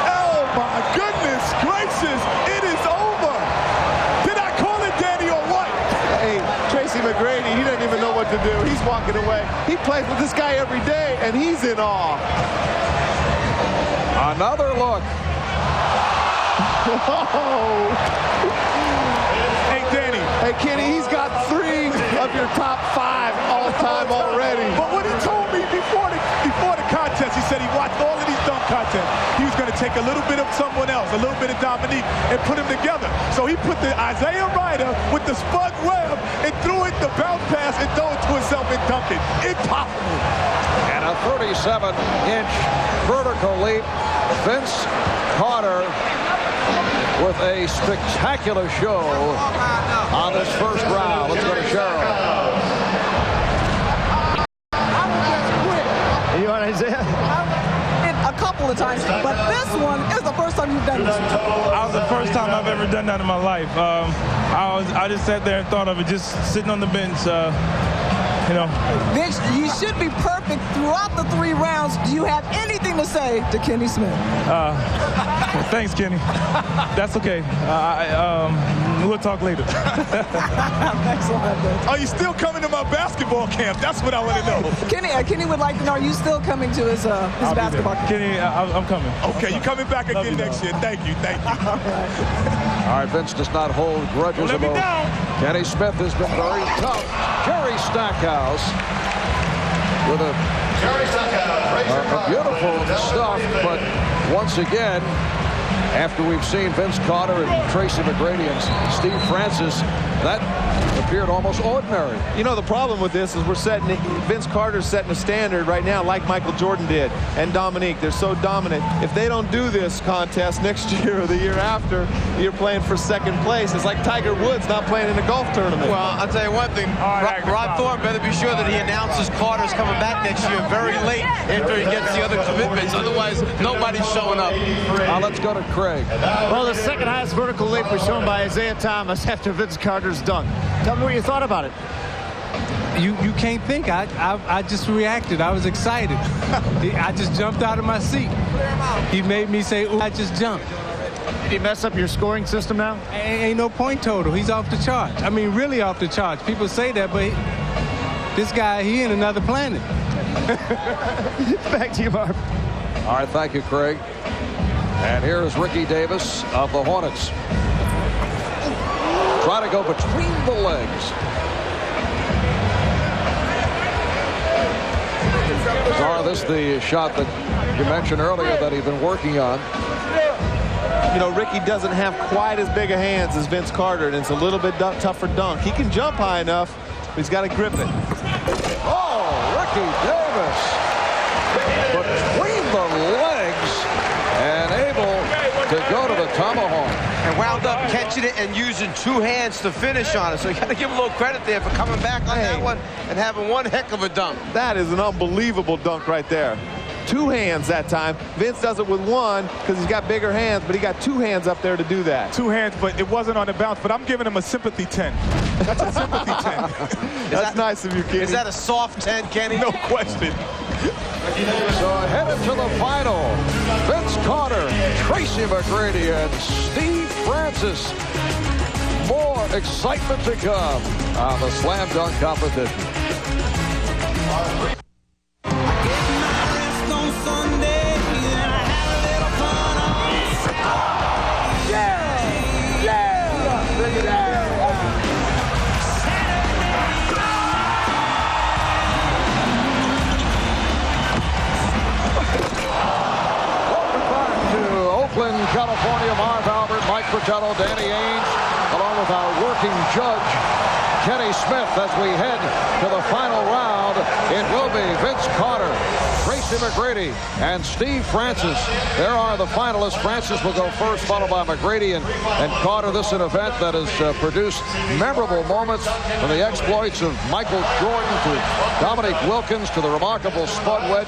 Oh my goodness gracious, it is over. Did I call it, Danny, or what? Hey, Tracy McGrady, he doesn't even know what to do. He's walking away. He plays with this guy every day, and he's in awe. Another look. Whoa. Hey, Danny. Hey, Kenny, he's got 3 of your top 5 all-time already. But what he told me before the contest, he said he watched all of these dunk contests. He was going to take a little bit of someone else, a little bit of Dominique, and put them together. So he put the Isaiah Ryder with the Spud Webb and threw it the bounce pass and threw it to himself and dunked it. Impossible. And a 37-inch vertical leap. Vince Carter with a spectacular show on this first round. Let's go to Cheryl. You want Isaiah? A couple couple of times, but this one is the first time you've done this. That was the first time I've ever done that in my life. I just sat there and thought of it, just sitting on the bench. You know. Vince, you should be perfect throughout the 3 rounds. Do you have anything to say to Kenny Smith? Thanks, Kenny. That's okay. We'll talk later. Thanks a lot, Vince. Are you still coming to my basketball camp? That's what I want to know. Kenny would like to know, are you still coming to his basketball camp? Kenny, I'm coming. Okay, you coming back again next year. Thank you. All right, Vince does not hold grudges about Kenny Smith has been very tough. Jerry Stackhouse with a beautiful stuff, but once again, after we've seen Vince Carter and Tracy McGrady and Steve Francis, that appeared almost ordinary. You know, the problem with this is Vince Carter's setting a standard right now like Michael Jordan did and Dominique. They're so dominant. If they don't do this contest next year or the year after, you're playing for second place. It's like Tiger Woods not playing in a golf tournament. Well, I'll tell you one thing. Rod Thorne better be sure that he announces Carter's coming back next year very late after he gets the other commitments. Otherwise, nobody's showing up. Let's go to Craig. Well, the second highest vertical leap was shown by Isaiah Thomas after Vince Carter's dunk. Tell me what you thought about it. You can't think. I just reacted. I was excited. I just jumped out of my seat. He made me say, ooh, I just jumped. Did he mess up your scoring system now? Ain't no point total. He's off the charts. I mean, really off the charts. People say that, but this guy, he in another planet. Back to you, Marv. All right, thank you, Craig. And here is Ricky Davis of the Hornets. Try to go between the legs. This is the shot that you mentioned earlier that he'd been working on. You know, Ricky doesn't have quite as big a hands as Vince Carter, and it's a little bit tougher dunk. He can jump high enough, but he's got to grip it. Oh, Ricky Davis between the legs and able to go to the tomahawk. And wound up catching it and using 2 hands to finish on it. So you got to give him a little credit there for coming back on that one and having one heck of a dunk. That is an unbelievable dunk right there. 2 hands that time. Vince does it with 1 because he's got bigger hands, but he got 2 hands up there to do that. 2 hands, but it wasn't on the bounce. But I'm giving him a sympathy 10. That's a sympathy 10. That's nice of you, Kenny. Is that a soft 10, Kenny? No question. So headed to the final, Vince Carter, Tracy McGrady, and Steve Francis. More excitement to come on the slam dunk competition. California, Marv Albert, Mike Fratello, Danny Ainge, along with our working judge, Kenny Smith, as we head to the final round. It will be Vince Carter, Tracy McGrady, and Steve Francis. There are the finalists. Francis will go first, followed by McGrady and Carter. This is an event that has produced memorable moments from the exploits of Michael Jordan to Dominique Wilkins to the remarkable Spud Webb,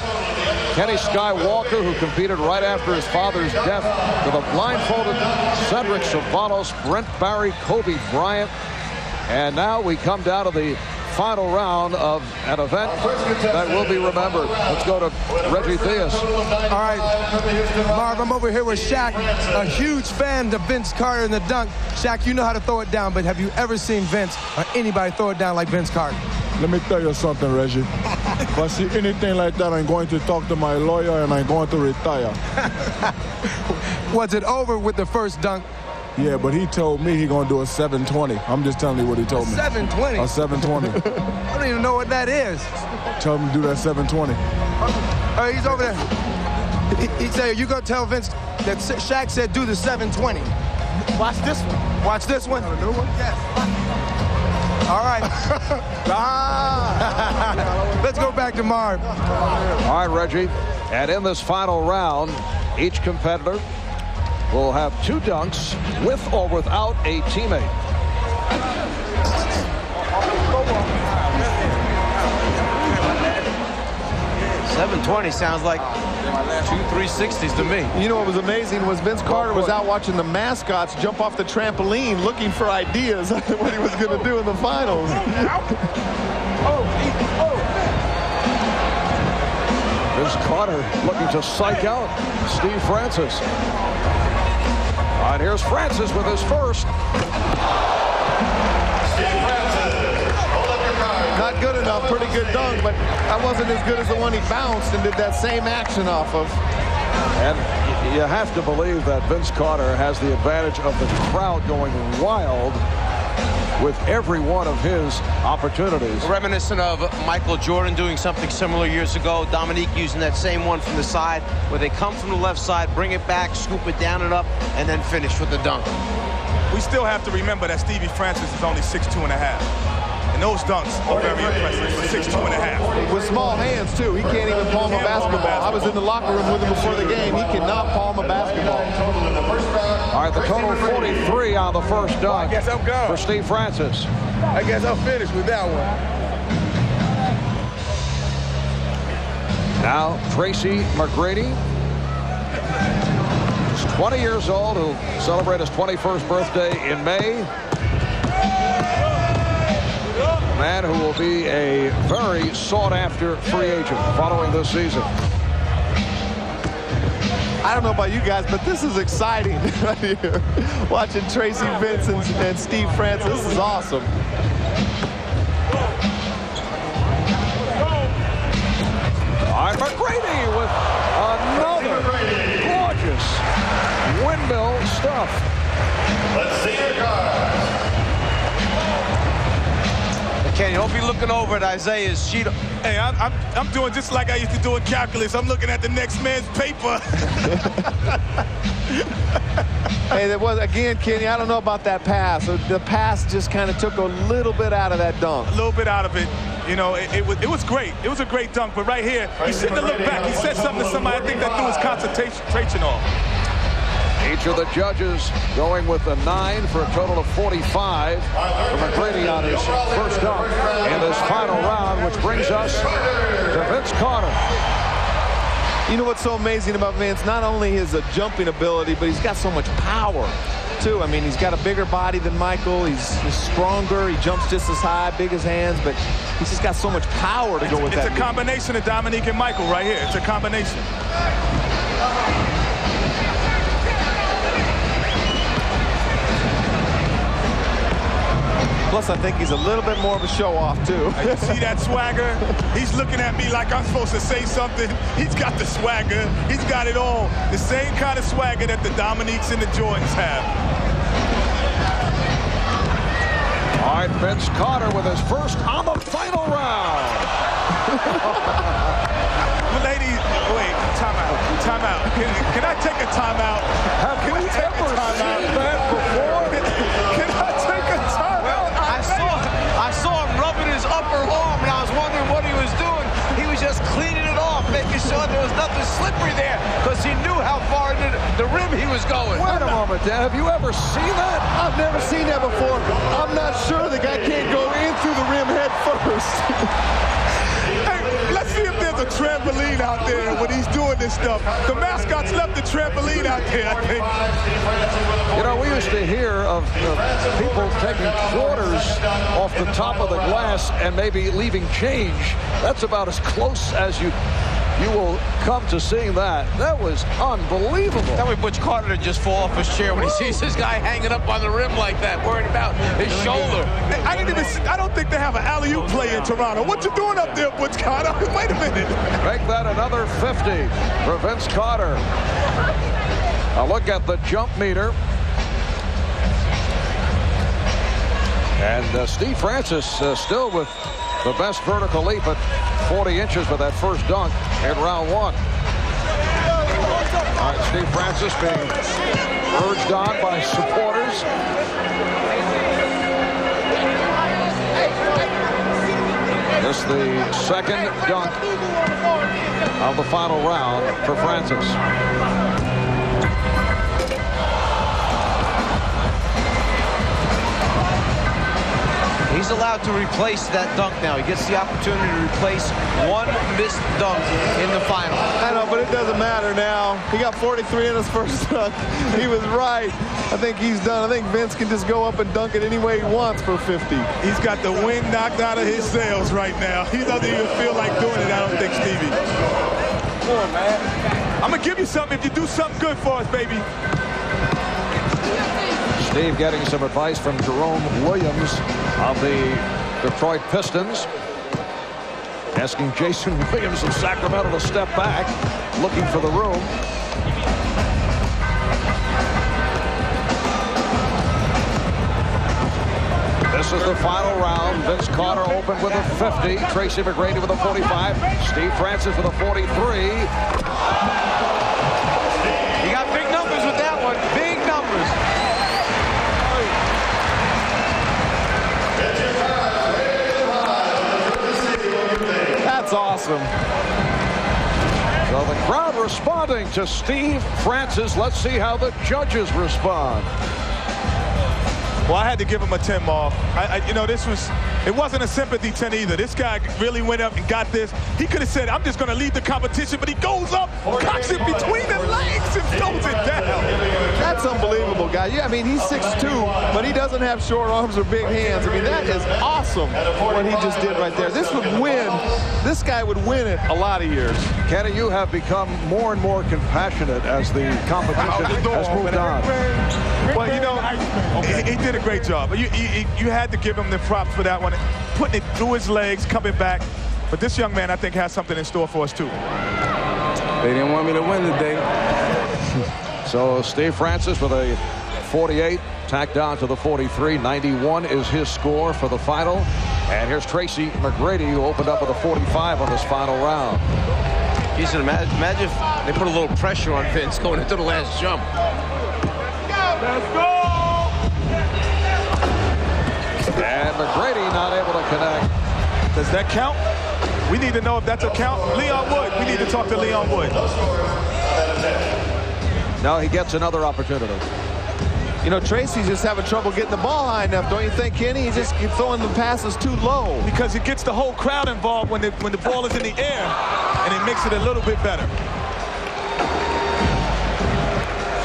Kenny Skywalker, who competed right after his father's death, to the blindfolded Cedric Savanos, Brent Barry, Kobe Bryant. And now we come down to the final round of an event that will be remembered. Let's go to Reggie Theus. All right, Marv, I'm over here with Shaq, a huge fan of Vince Carter in the dunk. Shaq, you know how to throw it down, but have you ever seen Vince or anybody throw it down like Vince Carter? Let me tell you something, Reggie. If I see anything like that, I'm going to talk to my lawyer and I'm going to retire. Was it over with the first dunk? Yeah, but he told me he's going to do a 720. I'm just telling you what he told me. 720? A 720. I don't even know what that is. Tell him to do that 720. He's over there. He said, you going to tell Vince that Shaq said do the 720. Watch this one. Watch this one? A new one? Yes. All right. Let's go back to Marv. All right, Reggie. And in this final round, each competitor will have 2 dunks with or without a teammate. 720 sounds like 2 360s to me. You know what was amazing was Vince Carter was out watching the mascots jump off the trampoline looking for ideas on what he was going to do in the finals. Vince Carter looking to psych out Steve Francis. All right, here's Francis with his first. Not good enough, pretty good dunk, but that wasn't as good as the one he bounced and did that same action off of. And you have to believe that Vince Carter has the advantage of the crowd going wild with every one of his opportunities. Reminiscent of Michael Jordan doing something similar years ago. Dominique using that same one from the side, where they come from the left side, bring it back, scoop it down and up, and then finish with the dunk. We still have to remember that Stevie Francis is only 6'2½". And those dunks are very impressive for 6'2½". With small hands, too. He can't even palm a basketball. I was in the locker room with him before the game. He cannot palm a basketball. All right, the total 43 on the first dunk for Steve Francis. I guess I'll finish with that one. Now, Tracy McGrady. He's 20 years old. He'll celebrate his 21st birthday in May. A man who will be a very sought-after free agent following this season. I don't know about you guys, but this is exciting right here. Watching Tracy Vince and Steve Francis. This is awesome. All right, McGrady with another gorgeous windmill stuff. Let's see your card. Kenny, hope you're looking over at Isaiah's sheet. Hey, I'm doing just like I used to do in calculus. I'm looking at the next man's paper. Hey, there was, again, Kenny, I don't know about that pass. The pass just kind of took a little bit out of that dunk. A little bit out of it. You know, it was great. It was a great dunk. But right here, he shouldn't have looked back. He said something to somebody. I think that threw his concentration off. Each of the judges going with a 9 for a total of 45 for McGrady on his first dunk in this final round, which brings us to Vince Carter. You know what's so amazing about Vince? Not only his jumping ability, but he's got so much power, too. I mean, he's got a bigger body than Michael. He's stronger. He jumps just as high, big as hands, but he's just got so much power to go with that. It's a combination of Dominique and Michael right here. It's a combination. Plus, I think he's a little bit more of a show-off, too. You see that swagger? He's looking at me like I'm supposed to say something. He's got the swagger. He's got it all. The same kind of swagger that the Dominiques and the Jordans have. All right, Vince Carter with his first on the final round. Ladies, wait, timeout. Timeout. Can I take a timeout? Have we ever seen that before? Can I take a timeout? I saw him rubbing his upper arm, and I was wondering what he was doing. He was just cleaning it off, making sure there was nothing slippery there, because he knew how far into the rim he was going. Wait a moment, Dan. Have you ever seen that? I've never seen that before. I'm not sure the guy can't go in through the rim head first. Hey, let's see if there's a trampoline out there when he's doing this stuff. The mascots left the trampoline out there, I think. You know, we used to hear of people taking quarters off the top of the glass and maybe leaving change. That's about as close as you will come to seeing that. That was unbelievable. That way Butch Carter to just fall off his chair when he sees this guy hanging up on the rim like that, worried about his shoulder. Hey, I don't think they have an alley-oop play in Toronto. What you doing up there, Butch Carter? Wait a minute. Make that another 50 for Vince Carter. A look at the jump meter. And Steve Francis still with the best vertical leap at 40 inches with that first dunk in round one. All right, Steve Francis being urged on by supporters. This the second dunk of the final round for Francis. He's allowed to replace that dunk now. He gets the opportunity to replace one missed dunk in the final. I know, but it doesn't matter now. He got 43 in his first dunk. He was right. I think he's done. I think Vince can just go up and dunk it any way he wants for 50. He's got the wind knocked out of his sails right now. He doesn't even feel like doing it, I don't think, Stevie. Come on, man. I'm going to give you something if you do something good for us, baby. Steve getting some advice from Jerome Williams of the Detroit Pistons. Asking Jason Williams of Sacramento to step back, looking for the room. This is the final round. Vince Carter opened with a 50. Tracy McGrady with a 45. Steve Francis with a 43. He got big numbers with that one. Big numbers. That's awesome. So the crowd responding to Steve Francis. Let's see how the judges respond. Well, I had to give him a 10 ball. You know, it wasn't a sympathy 10 either. This guy really went up and got this. He could have said, I'm just going to lead the competition, but he goes up, cocks it between the legs, and throws it down. That's unbelievable, guy. Yeah, I mean, he's 6'2", but he doesn't have short arms or big hands. I mean, that is awesome what he just did right there. This guy would win it a lot of years. Kenny, you have become more and more compassionate as the competition has moved on. Well, you know, he did a great job. You had to give him the props for that one. Putting it through his legs, coming back. But this young man, I think, has something in store for us, too. They didn't want me to win today. So Steve Francis with a 48, tacked down to the 43. 91 is his score for the final. And here's Tracy McGrady, who opened up with a 45 on this final round. Imagine if they put a little pressure on Vince going into the last jump. Let's go! And McGrady not able to connect. Does that count? We need to know if that's a count. Leon Wood. We need to talk to Leon Wood. Now he gets another opportunity. You know, Tracy's just having trouble getting the ball high enough, don't you think, Kenny? He's just throwing the passes too low. Because it gets the whole crowd involved when the ball is in the air, and it makes it a little bit better.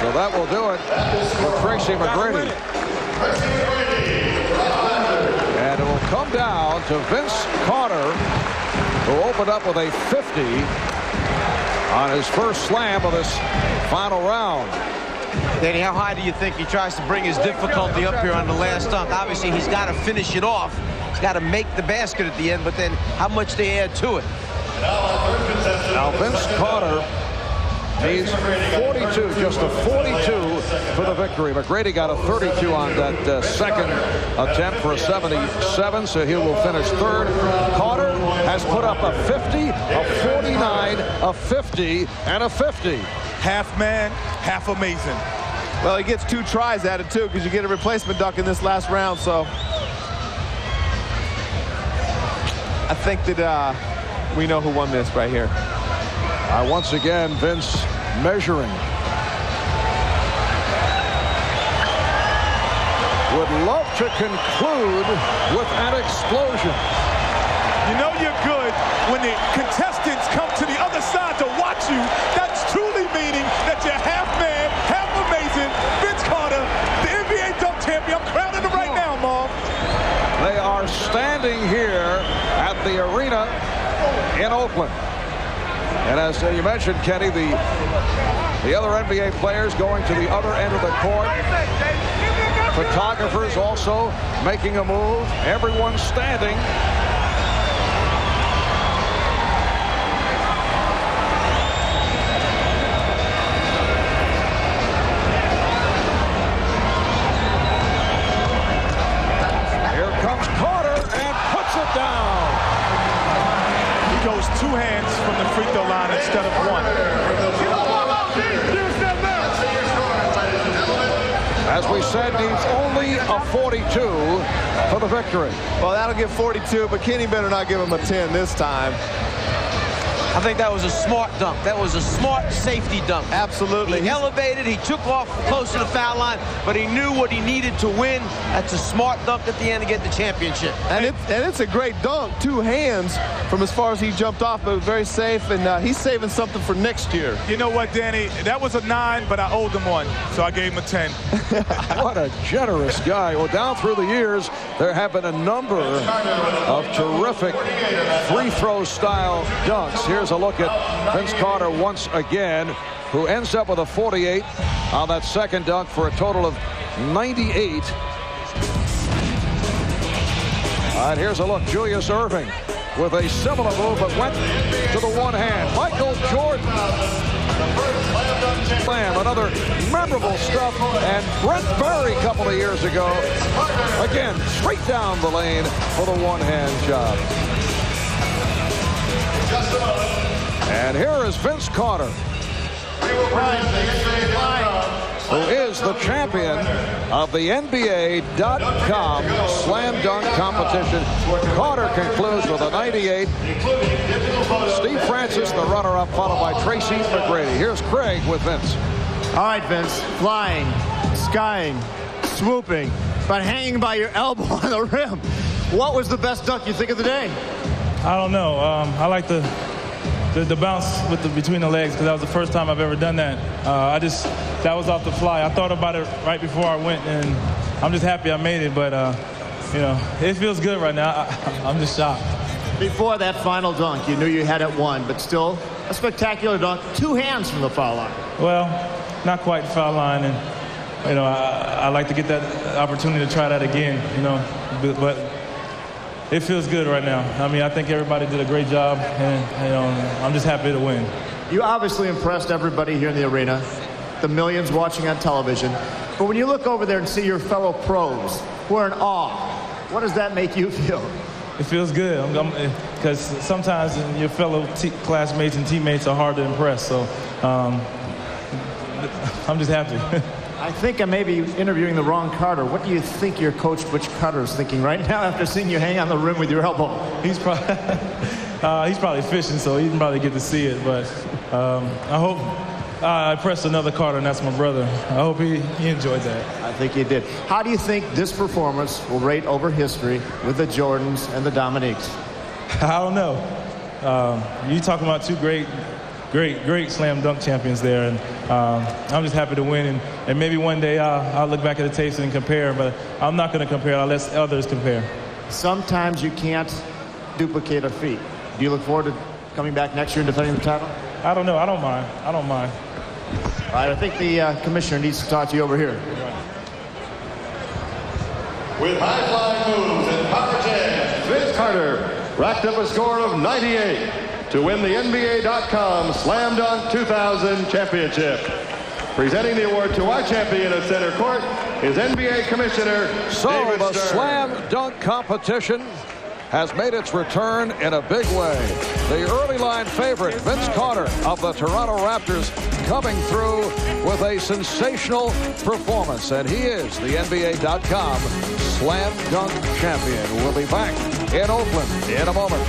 So that will do it for Tracy McGrady. And it will come down to Vince Carter, who opened up with a 50 on his first slam of this final round. Danny, how high do you think he tries to bring his difficulty up here on the last dunk? Obviously, he's got to finish it off. He's got to make the basket at the end, but then how much they add to it? Now, Vince Carter needs 42, just a 42 for the victory. McGrady got a 32 on that second attempt for a 77, so he will finish third. Carter has put up a 50, a 49, a 50, and a 50. Half man, half amazing. Well, he gets 2 tries at it, too, because you get a replacement dunk in this last round, so I think that we know who won this right here. Once again, Vince measuring. Would love to conclude with an explosion. You know you're good when the contestants come to the other side to watch you. That's truly meaning that you're half man, half amazing. Vince Carter, the NBA dunk champion. I'm crowning him right now, Mom. They are standing here at the arena in Oakland. And as you mentioned, Kenny, the other NBA players going to the other end of the court. Photographers also making a move. Everyone standing. Here comes Carter and puts it down. He goes 2 hands from the free throw line instead of 1. As we said, needs only a 42 for the victory. Well, that'll give 42, but Kenny better not give him a 10 this time. I think that was a smart dunk. That was a smart safety dunk. Absolutely. He elevated, he took off close to the foul line, but he knew what he needed to win. That's a smart dunk at the end to get the championship. And it's a great dunk. 2 hands from as far as he jumped off, but very safe, and he's saving something for next year. You know what, Danny? That was a 9, but I owed him 1, so I gave him a 10. What a generous guy. Well, down through the years, there have been a number of terrific free throw style dunks. Here's a look at Vince Carter once again, who ends up with a 48 on that second dunk for a total of 98. All right, here's a look. Julius Erving with a similar move, but went to the one hand. Michael Jordan. Slam, another memorable stuff. And Brent Barry a couple of years ago, again, straight down the lane for the one-hand job. And here is Vince Carter, who is the champion of the NBA.com slam dunk competition. Carter concludes with a 98. Steve Francis, the runner-up, followed by Tracy McGrady. Here's Craig with Vince. All right, Vince. Flying, skying, swooping, but hanging by your elbow on the rim. What was the best dunk you think of the day? I don't know. I like the bounce with between the legs, because that was the first time I've ever done that. That was off the fly. I thought about it right before I went, and I'm just happy I made it. But you know, it feels good right now. I'm just shocked. Before that final dunk, you knew you had it won, but still a spectacular dunk. 2 hands from the foul line. Well, not quite the foul line, and you know, I like to get that opportunity to try that again. You know, but it feels good right now. I mean, I think everybody did a great job, and you know, I'm just happy to win. You obviously impressed everybody here in the arena, the millions watching on television. But when you look over there and see your fellow pros who are in awe, what does that make you feel? It feels good, because sometimes your fellow classmates and teammates are hard to impress. So I'm just happy. I think I may be interviewing the wrong Carter. What do you think your coach, Butch Carter, is thinking right now after seeing you hang on the rim with your elbow? He's probably fishing, so he didn't probably get to see it. But I hope I pressed another Carter, and that's my brother. I hope he enjoyed that. I think he did. How do you think this performance will rate over history with the Jordans and the Dominiques? I don't know. You talking about 2 great slam dunk champions there, and I'm just happy to win, and maybe one day I'll look back at the tapes and compare, but I'm not going to compare. I'll let others compare. Sometimes you can't duplicate a feat. Do you look forward to coming back next year and defending the title? I don't know. I don't mind. All right, I think the commissioner needs to talk to you over here. With high-flying moves and power jams, Vince Carter racked up a score of 98 to win the NBA.com Slam Dunk 2000 championship. Presenting the award to our champion at center court is NBA Commissioner David the Stern. slam dunk competition has made its return in a big way. The early line favorite, Vince Carter of the Toronto Raptors, coming through with a sensational performance, and he is the NBA.com Slam Dunk champion. We'll be back in Oakland in a moment.